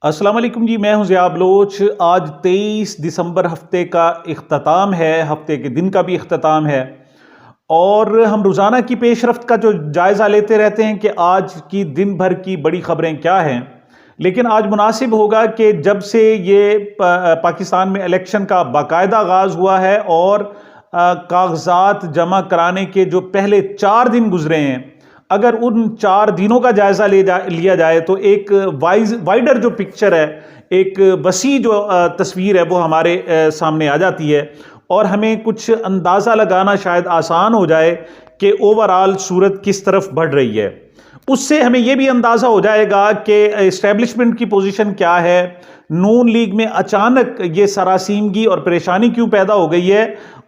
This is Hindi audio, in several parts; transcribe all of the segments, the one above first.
अस्सलाम वालेकुम जी, मैं हूं ज़िया बलोच। आज 23 दिसंबर हफ्ते का इख्तिताम है, हफ्ते के दिन का भी इख्तिताम है और हम रोज़ाना की पेशरफ्त का जो जायज़ा लेते रहते हैं कि आज की दिन भर की बड़ी खबरें क्या हैं। लेकिन आज मुनासिब होगा कि जब से ये पाकिस्तान में इलेक्शन का बाकायदा आगाज़ हुआ है और कागजात जमा कराने के जो पहले 4 दिन गुजरे हैं, अगर उन 4 दिनों का जायजा लिया जाए तो एक वाइडर जो पिक्चर है, एक वसी जो तस्वीर है वो हमारे सामने आ जाती है और हमें कुछ अंदाज़ा लगाना शायद आसान हो जाए कि ओवरऑल सूरत किस तरफ बढ़ रही है। उससे हमें यह भी अंदाज़ा हो जाएगा कि इस्टेब्लिशमेंट की पोजीशन क्या है, नून लीग में अचानक ये सरासीमगी और परेशानी क्यों पैदा हो गई है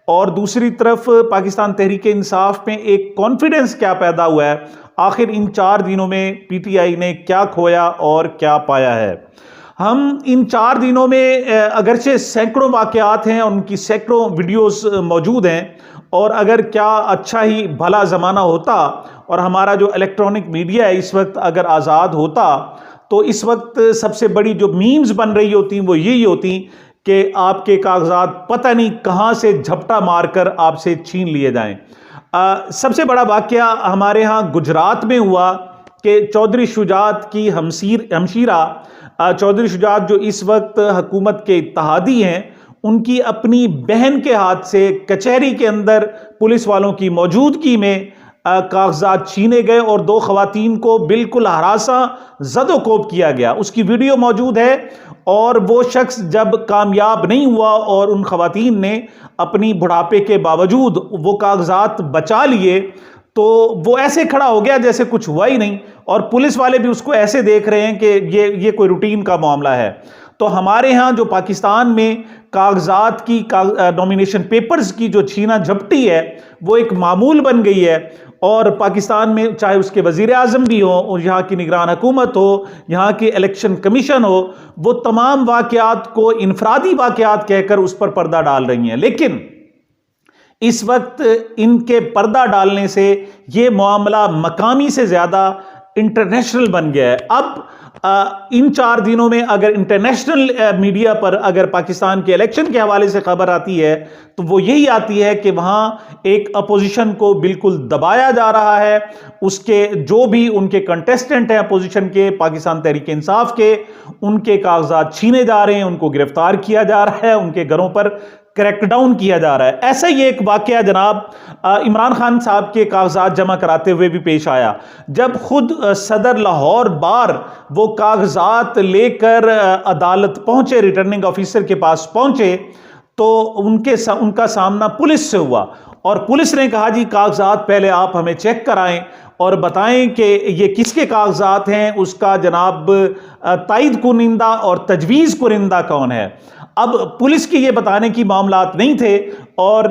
और दूसरी तरफ पाकिस्तान तहरीक इंसाफ में एक कॉन्फिडेंस क्या पैदा हुआ है। आखिर इन 4 दिनों में पीटीआई ने क्या खोया और क्या पाया है। हम इन 4 दिनों में अगरचे सैकड़ों वाकयात हैं, उनकी सैकड़ों वीडियोस मौजूद हैं और अगर क्या अच्छा ही भला ज़माना होता और हमारा जो इलेक्ट्रॉनिक मीडिया है इस वक्त अगर आज़ाद होता तो इस वक्त सबसे बड़ी जो मीम्स बन रही होती वो यही होती कि आपके कागजात पता नहीं कहां से झपटा मारकर आपसे छीन लिए जाएं। सबसे बड़ा वाकया हमारे यहाँ गुजरात में हुआ कि चौधरी शुजात की हमशीरा चौधरी शुजात जो इस वक्त हुकूमत के इत्तेहादी हैं, उनकी अपनी बहन के हाथ से कचहरी के अंदर पुलिस वालों की मौजूदगी में कागजात छीने गए और 2 खवातीन को बिल्कुल हरासा जदोकोब किया गया। उसकी वीडियो मौजूद है और वो शख्स जब कामयाब नहीं हुआ और उन खवातीन ने अपनी बुढ़ापे के बावजूद वो कागजात बचा लिए तो वो ऐसे खड़ा हो गया जैसे कुछ हुआ ही नहीं और पुलिस वाले भी उसको ऐसे देख रहे हैं कि ये कोई रूटीन का मामला है। तो हमारे यहाँ जो पाकिस्तान में कागजात की नॉमिनेशन पेपर्स की जो छीना झपटी है वो एक मामूल बन गई है और पाकिस्तान में चाहे उसके वजीर आजम भी हो और यहाँ की निगरान हुकूमत हो, यहाँ की इलेक्शन कमीशन हो, वो तमाम वाकयात को इनफरादी वाकयात कहकर उस पर पर्दा डाल रही हैं। लेकिन इस वक्त इनके पर्दा डालने से ये मामला मकामी से ज्यादा इंटरनेशनल बन गया है। अब इन 4 दिनों में अगर इंटरनेशनल मीडिया पर अगर पाकिस्तान के इलेक्शन के हवाले से खबर आती है तो वो यही आती है कि वहां एक अपोजिशन को बिल्कुल दबाया जा रहा है। उसके जो भी उनके कंटेस्टेंट हैं अपोजिशन के, पाकिस्तान तहरीक इंसाफ के, उनके कागजात छीने जा रहे हैं, उनको गिरफ्तार किया जा रहा है, उनके घरों पर क्रैकडाउन किया जा रहा है। ऐसा ही एक वाकया जनाब इमरान खान साहब के कागजात जमा कराते हुए भी पेश आया, जब खुद सदर लाहौर बार वो कागजात लेकर अदालत पहुंचे, रिटर्निंग ऑफिसर के पास पहुंचे तो उनका सामना पुलिस से हुआ और पुलिस ने कहा जी कागजात पहले आप हमें चेक कराएं और बताएं कि ये किसके कागजात हैं, उसका जनाब तायद कुनिंदा और तजवीज़ कुनिंदा कौन है। अब पुलिस की ये बताने की मामलात नहीं थे और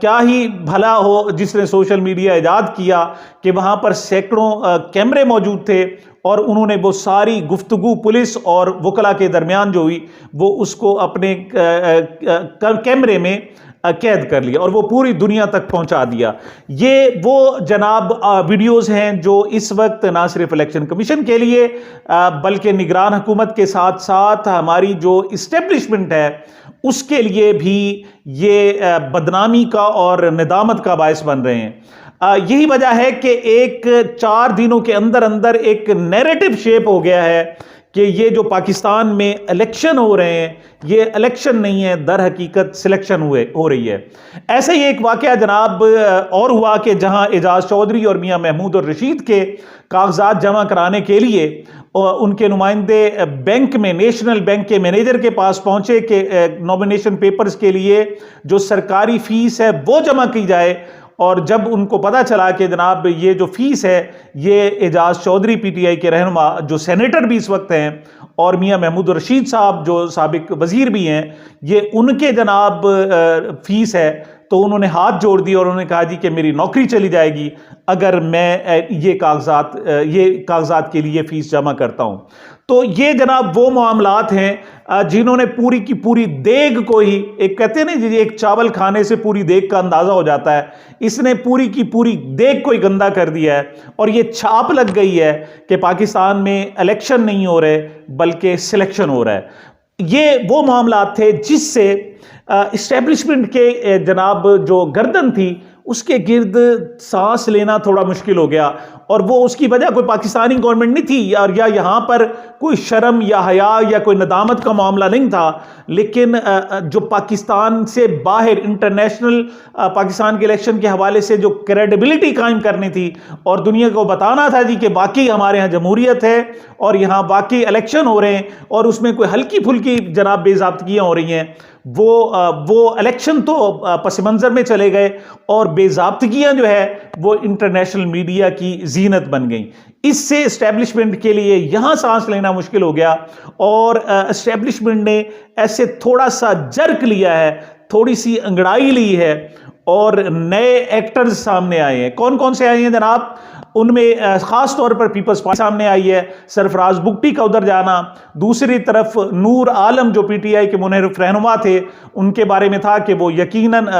क्या ही भला हो जिसने सोशल मीडिया ईजाद किया कि वहाँ पर सैकड़ों कैमरे मौजूद थे और उन्होंने वो सारी गुफ्तगू पुलिस और वकला के दरमियान जो हुई वो उसको अपने कैमरे में कैद कर लिया और वो पूरी दुनिया तक पहुंचा दिया। ये वो जनाब वीडियोस हैं जो इस वक्त ना सिर्फ इलेक्शन कमीशन के लिए बल्कि निगरान हुकूमत के साथ साथ हमारी जो इस्टेब्लिशमेंट है उसके लिए भी ये बदनामी का और निदामत का बायस बन रहे हैं। यही वजह है कि एक 4 दिनों के अंदर अंदर एक नैरेटिव शेप हो गया है कि ये जो पाकिस्तान में इलेक्शन हो रहे हैं ये इलेक्शन नहीं है, दर हकीकत सिलेक्शन हो रही है। ऐसा ही एक वाकया जनाब और हुआ कि जहां एजाज चौधरी और मियां महमूद और रशीद के कागजात जमा कराने के लिए उनके नुमाइंदे बैंक में, नेशनल बैंक के मैनेजर के पास पहुंचे कि नॉमिनेशन पेपर्स के लिए जो सरकारी फीस है वो जमा की जाए और जब उनको पता चला कि जनाब ये जो फीस है ये एजाज चौधरी पीटीआई के रहनुमा जो सेनेटर भी इस वक्त हैं और मियां महमूद रशीद साहब जो साबिक वजीर भी हैं, ये उनके जनाब फीस है तो उन्होंने हाथ जोड़ दिए और उन्होंने कहा जी कि मेरी नौकरी चली जाएगी अगर मैं ये कागजात के लिए फीस जमा करता हूं। तो ये जनाब वो मामलात हैं जिन्होंने पूरी की पूरी देग को ही, एक कहते हैं ना जी, एक चावल खाने से पूरी देग का अंदाजा हो जाता है, इसने पूरी की पूरी देग को ही गंदा कर दिया है। और ये छाप लग गई है कि पाकिस्तान में इलेक्शन नहीं हो रहे बल्कि सिलेक्शन हो रहा है। ये वो मामला थे जिससे इस्टेब्लिशमेंट के जनाब जो गर्दन थी उसके गिर्द सांस लेना थोड़ा मुश्किल हो गया। और वो उसकी वजह कोई पाकिस्तानी गवर्नमेंट नहीं थी या यहाँ पर कोई शर्म या हया या कोई नदामत का मामला नहीं था, लेकिन जो पाकिस्तान से बाहर इंटरनेशनल पाकिस्तान के इलेक्शन के हवाले से जो क्रेडिबिलिटी कायम करनी थी और दुनिया को बताना था जी कि वाकई हमारे यहाँ जमहूरियत है और यहाँ वाकई इलेक्शन हो रहे हैं और उसमें कोई हल्की फुल्की जनाब बेज़ाब्तगियाँ हो रही हैं, वो इलेक्शन तो पस मंज़र में चले गए और बेज़ाब्तगियाँ जो है वो इंटरनेशनल मीडिया की जीनत बन गई। इससे इस्टेब्लिशमेंट के लिए यहाँ सांस लेना मुश्किल हो गया और इस्टेब्लिशमेंट ने ऐसे थोड़ा सा जर्क लिया है, थोड़ी सी अंगड़ाई ली है और नए एक्टर्स सामने आए हैं। कौन कौन से आए हैं जनाब? उनमें ख़ास तौर पर पीपल्स पार्टी सामने आई है, सरफराज बुगटी का उधर जाना, दूसरी तरफ नूर आलम जो पीटीआई के मुनहरिफ रहनुमा थे उनके बारे में था कि वो यकीनन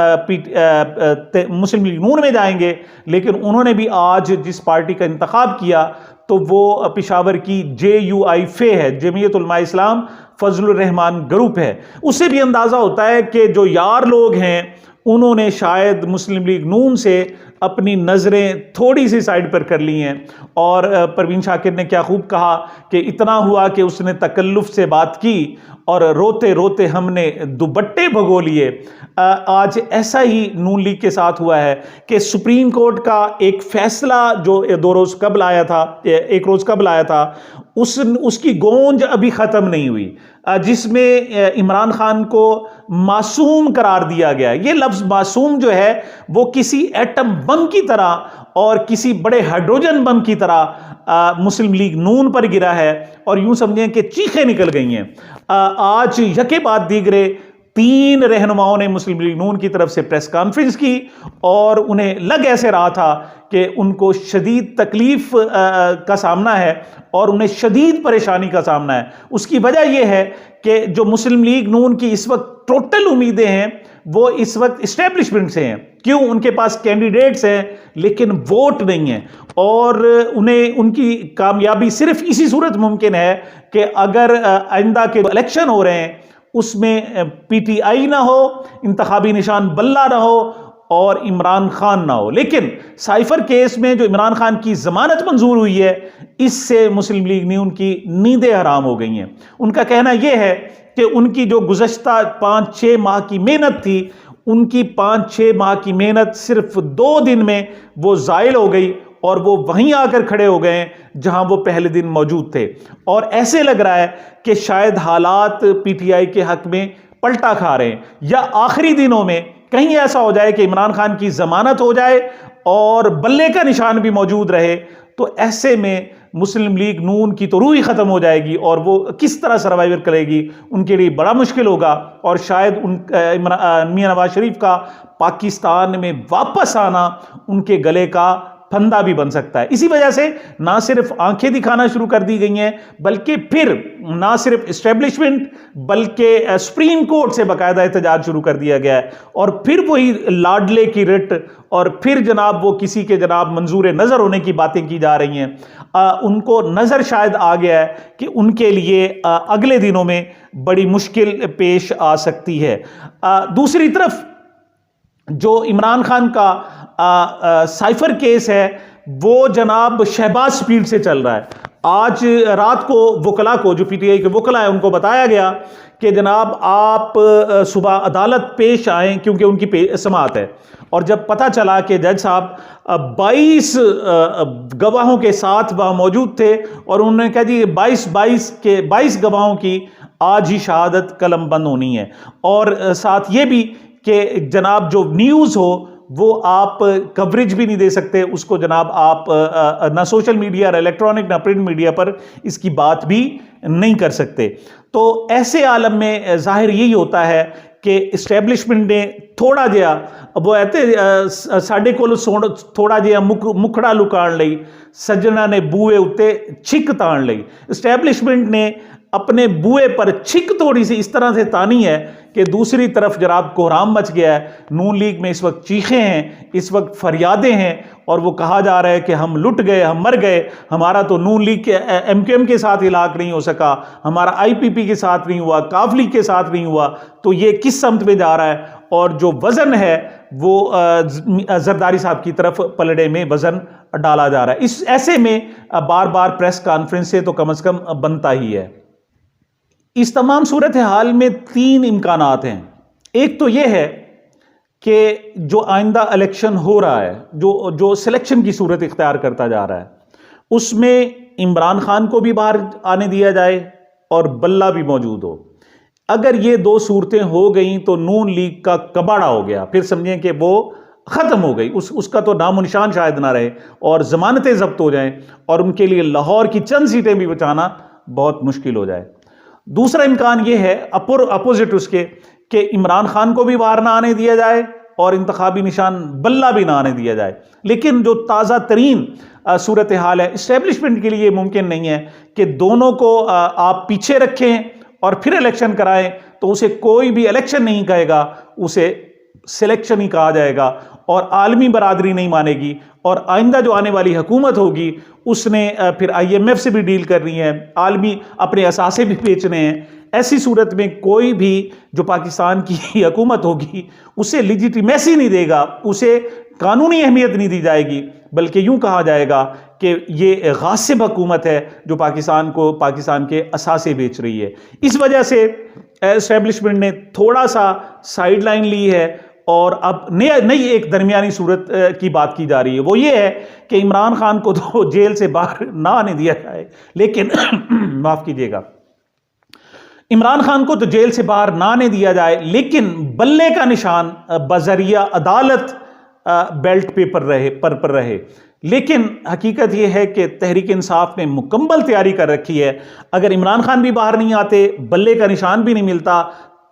मुस्लिम लीग नून में जाएंगे, लेकिन उन्होंने भी आज जिस पार्टी का इंतखाब किया तो वो पेशावर की JUI है, जमीयत उलमा इस्लाम फजलुर रहमान ग्रुप है। उससे भी अंदाज़ा होता है कि जो यार लोग हैं उन्होंने शायद मुस्लिम लीग नून से अपनी नज़रें थोड़ी सी साइड पर कर ली हैं। और परवीन शाकिर ने क्या खूब कहा कि इतना हुआ कि उसने तकल्लुफ़ से बात की और रोते रोते हमने दुपट्टे भगो लिए। आज ऐसा ही नून लीग के साथ हुआ है कि सुप्रीम कोर्ट का एक फैसला जो एक रोज़ कबल आया था उसकी गोंज अभी ख़त्म नहीं हुई, जिसमें इमरान खान को मासूम करार दिया गया। ये लफ्ज़ मासूम जो है वो किसी एटम बम की तरह और किसी बड़े हाइड्रोजन बम की तरह मुस्लिम लीग नून पर गिरा है और यूं समझें कि चीखें निकल गई हैं। आज यके बाद दीगरे 3 रहनुमाओं ने मुस्लिम लीग नून की तरफ से प्रेस कॉन्फ्रेंस की और उन्हें लग ऐसे रहा था कि उनको शदीद तकलीफ का सामना है और उन्हें शदीद परेशानी का सामना है। उसकी वजह यह है कि जो मुस्लिम लीग नून की इस वक्त टोटल उम्मीदें हैं वो इस वक्त इस्टेब्लिशमेंट से हैं। क्यों? उनके पास कैंडिडेट्स हैं लेकिन वोट नहीं है और उन्हें उनकी कामयाबी सिर्फ इसी सूरत मुमकिन है कि अगर आइंदा के इलेक्शन हो रहे हैं उसमें PTI ना हो, इंतखाबी निशान बल्ला ना हो और इमरान खान ना हो। लेकिन साइफर केस में जो इमरान खान की जमानत मंजूर हुई है इससे मुस्लिम लीग नून की नींदें हराम हो गई हैं। उनका कहना यह है कि उनकी जो गुज़श्ता 5-6 माह की मेहनत थी, उनकी 5-6 माह की मेहनत सिर्फ 2 दिन में वो ज़ायल हो गई और वो वहीं आकर खड़े हो गए जहां वो पहले दिन मौजूद थे। और ऐसे लग रहा है कि शायद हालात PTI के हक में पलटा खा रहे हैं या आखिरी दिनों में कहीं ऐसा हो जाए कि इमरान खान की जमानत हो जाए और बल्ले का निशान भी मौजूद रहे, तो ऐसे में मुस्लिम लीग नून की तो रूह ही ख़त्म हो जाएगी और वो किस तरह सर्वाइव करेगी उनके लिए बड़ा मुश्किल होगा। और शायद मियां नवाज शरीफ का पाकिस्तान में वापस आना उनके गले का फंदा भी बन सकता है। इसी वजह से ना सिर्फ आंखें दिखाना शुरू कर दी गई हैं बल्कि फिर ना सिर्फ इस्टेब्लिशमेंट बल्कि सुप्रीम कोर्ट से बाकायदा एहतजाज शुरू कर दिया गया है और फिर वही लाडले की रिट और फिर जनाब वो किसी के जनाब मंजूर नज़र होने की बातें की जा रही हैं। उनको नज़र शायद आ गया है कि उनके लिए अगले दिनों में बड़ी मुश्किल पेश आ सकती है। दूसरी तरफ जो इमरान खान का साइफर केस है वो जनाब शहबाज स्पीड से चल रहा है। आज रात को वकला को, जो PTI के वकला है, उनको बताया गया कि जनाब आप सुबह अदालत पेश आएँ क्योंकि उनकी समाअत है। और जब पता चला कि जज साहब 22 गवाहों के साथ वहाँ मौजूद थे और उन्होंने कहा जी 22 गवाहों की आज ही शहादत कलम बंद होनी है और साथ ये भी कि जनाब जो न्यूज़ हो वो आप कवरेज भी नहीं दे सकते उसको, जनाब आप ना सोशल मीडिया ना इलेक्ट्रॉनिक ना प्रिंट मीडिया पर इसकी बात भी नहीं कर सकते। तो ऐसे आलम में जाहिर यही होता है कि इस्टेब्लिशमेंट ने थोड़ा जिहा वो कहते साडे कोल थोड़ा जिहा मुखड़ा लुकाण लई सज्जणा ने बूए उत्ते छिक ताण लई। इस्टेब्लिशमेंट ने अपने बूए पर छिक थोड़ी सी इस तरह से तानी है कि दूसरी तरफ जनाब कोहराम मच गया है। नून लीग में इस वक्त चीखें हैं, इस वक्त फरियादें हैं और वो कहा जा रहा है कि हम लुट गए, हम मर गए, हमारा तो नून लीग के MQM के साथ इलाक नहीं हो सका, हमारा IPP के साथ नहीं हुआ, काफ लीग के साथ नहीं हुआ। तो ये किस समत में जा रहा है और जो वज़न है वो जरदारी साहब की तरफ पलड़े में वज़न डाला जा रहा है। इस ऐसे में बार बार प्रेस कॉन्फ्रेंस से तो कम से कम बनता ही है। इस तमाम सूरत हाल में 3 इम्कानात हैं। एक तो यह है कि जो आइंदा इलेक्शन हो रहा है, जो सिलेक्शन की सूरत इख्तियार करता जा रहा है, उसमें इमरान खान को भी बाहर आने दिया जाए और बल्ला भी मौजूद हो। अगर ये 2 सूरतें हो गई तो नून लीग का कबाड़ा हो गया, फिर समझें कि वो ख़त्म हो गई, उसका तो नामो निशान शायद ना रहे और ज़मानतें ज़ब्त हो जाएं और उनके लिए लाहौर की चंद सीटें भी बचाना बहुत मुश्किल हो जाए। दूसरा इम्कान यह है अपोजिट उसके कि इमरान खान को भी बाहर ना आने दिया जाए और इंतखाबी निशान बल्ला भी ना आने दिया जाए। लेकिन जो ताज़ा तरीन सूरत हाल है, इस्टेब्लिशमेंट के लिए मुमकिन नहीं है कि दोनों को आप पीछे रखें और फिर इलेक्शन कराएं, तो उसे कोई भी इलेक्शन नहीं कहेगा, उसे सिलेक्शन ही कहा जाएगा और आलमी बरादरी नहीं मानेगी। और आइंदा जो आने वाली हुकूमत होगी उसने फिर IMF से भी डील करनी है, आलमी अपने असासे भी बेचने हैं। ऐसी सूरत में कोई भी जो पाकिस्तान की हुकूमत होगी उसे लिजिटिमेसी नहीं देगा, उसे कानूनी अहमियत नहीं दी जाएगी, बल्कि यूं कहा जाएगा कि ये गासिब हुकूमत है जो पाकिस्तान के असासे बेच रही है। इस वजह से एस्टेब्लिशमेंट ने थोड़ा सा साइड लाइन ली है और अब नई एक दरमियानी सूरत की बात की जा रही है। वो ये है कि इमरान खान को तो जेल से बाहर ना आने दिया जाए, लेकिन माफ़ कीजिएगा, इमरान खान को तो जेल से बाहर ना आने दिया जाए, लेकिन बल्ले का निशान बजरिया अदालत बेल्ट पेपर पर रहे। लेकिन हकीकत यह है कि तहरीक इंसाफ ने मुकम्मल तैयारी कर रखी है। अगर इमरान खान भी बाहर नहीं आते, बल्ले का निशान भी नहीं मिलता,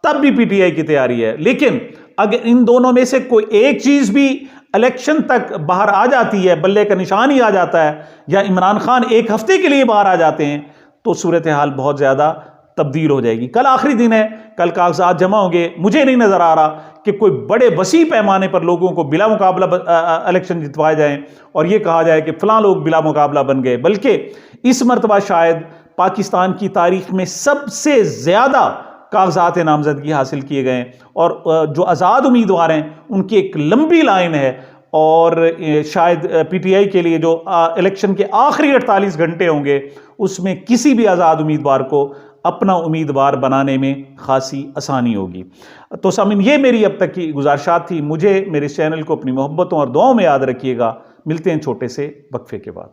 तब भी PTI की तैयारी है। लेकिन अगर इन दोनों में से कोई एक चीज भी इलेक्शन तक बाहर आ जाती है, बल्ले का निशान ही आ जाता है, या इमरान खान एक हफ्ते के लिए बाहर आ जाते हैं, तो सूरत हाल बहुत ज्यादा तब्दील हो जाएगी। कल आखिरी दिन है, कल कागजात जमा होंगे। मुझे नहीं नजर आ रहा कि कोई बड़े वसी पैमाने पर लोगों को बिला मुकाबला इलेक्शन जितवाए जाएं और ये कहा जाए कि फलां लोग बिला मुकाबला बन गए, बल्कि इस मरतबा शायद पाकिस्तान की तारीख में सबसे ज्यादा कागजात नामजदगी हासिल किए गए और जो आज़ाद उम्मीदवार हैं उनकी एक लंबी लाइन है। और शायद PTI के लिए जो इलेक्शन के आखिरी 48 घंटे होंगे उसमें किसी भी आज़ाद उम्मीदवार को अपना उम्मीदवार बनाने में खासी आसानी होगी। तो सामीन, ये मेरी अब तक की गुजारिशात थी। मुझे मेरे चैनल को अपनी मोहब्बतों और दुआओं में याद रखिएगा। मिलते हैं छोटे से वक्फे के बाद।